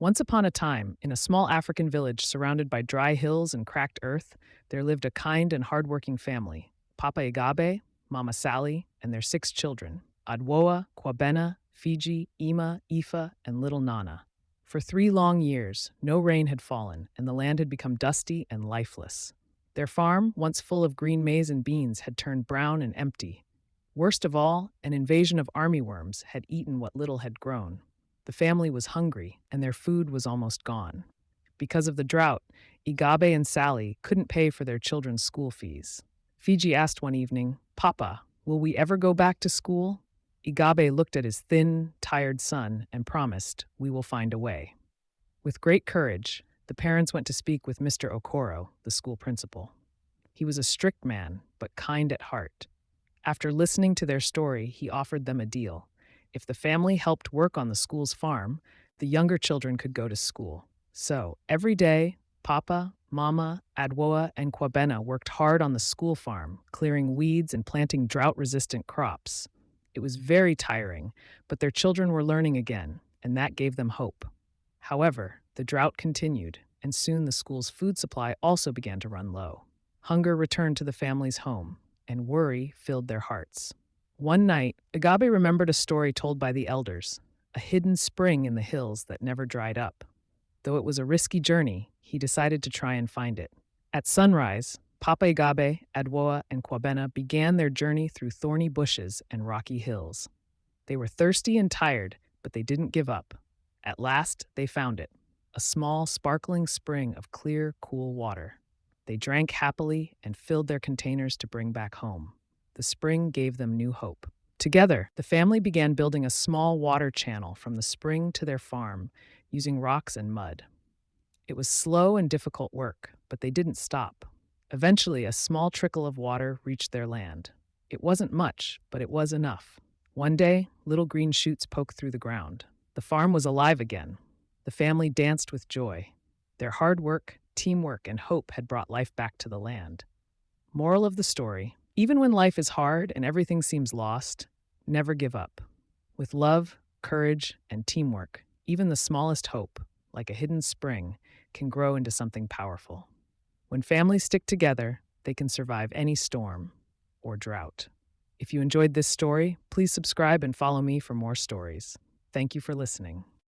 Once upon a time, in a small African village surrounded by dry hills and cracked earth, there lived a kind and hardworking family: Papa Igabe, Mama Sally, and their 6 children: Adwoa, Kwabena, Fiji, Ima, Ifa, and little Nana. For 3 long years, no rain had fallen, and the land had become dusty and lifeless. Their farm, once full of green maize and beans, had turned brown and empty. Worst of all, an invasion of army worms had eaten what little had grown. The family was hungry, and their food was almost gone. Because of the drought, Igabe and Sally couldn't pay for their children's school fees. Fiji asked one evening, "Papa, will we ever go back to school?" Igabe looked at his thin, tired son and promised, "We will find a way." With great courage, the parents went to speak with Mr. Okoro, the school principal. He was a strict man, but kind at heart. After listening to their story, he offered them a deal. If the family helped work on the school's farm, the younger children could go to school. So, every day, Papa, Mama, Adwoa, and Kwabena worked hard on the school farm, clearing weeds and planting drought-resistant crops. It was very tiring, but their children were learning again, and that gave them hope. However, the drought continued, and soon the school's food supply also began to run low. Hunger returned to the family's home, and worry filled their hearts. One night, Agabe remembered a story told by the elders: a hidden spring in the hills that never dried up. Though it was a risky journey, he decided to try and find it. At sunrise, Papa Agabe, Adwoa, and Kwabena began their journey through thorny bushes and rocky hills. They were thirsty and tired, but they didn't give up. At last, they found it: a small, sparkling spring of clear, cool water. They drank happily and filled their containers to bring back home. The spring gave them new hope. Together, the family began building a small water channel from the spring to their farm, using rocks and mud. It was slow and difficult work, but they didn't stop. Eventually, a small trickle of water reached their land. It wasn't much, but it was enough. One day, little green shoots poked through the ground. The farm was alive again. The family danced with joy. Their hard work, teamwork, and hope had brought life back to the land. Moral of the story: even when life is hard and everything seems lost, never give up. With love, courage, and teamwork, even the smallest hope, like a hidden spring, can grow into something powerful. When families stick together, they can survive any storm or drought. If you enjoyed this story, please subscribe and follow me for more stories. Thank you for listening.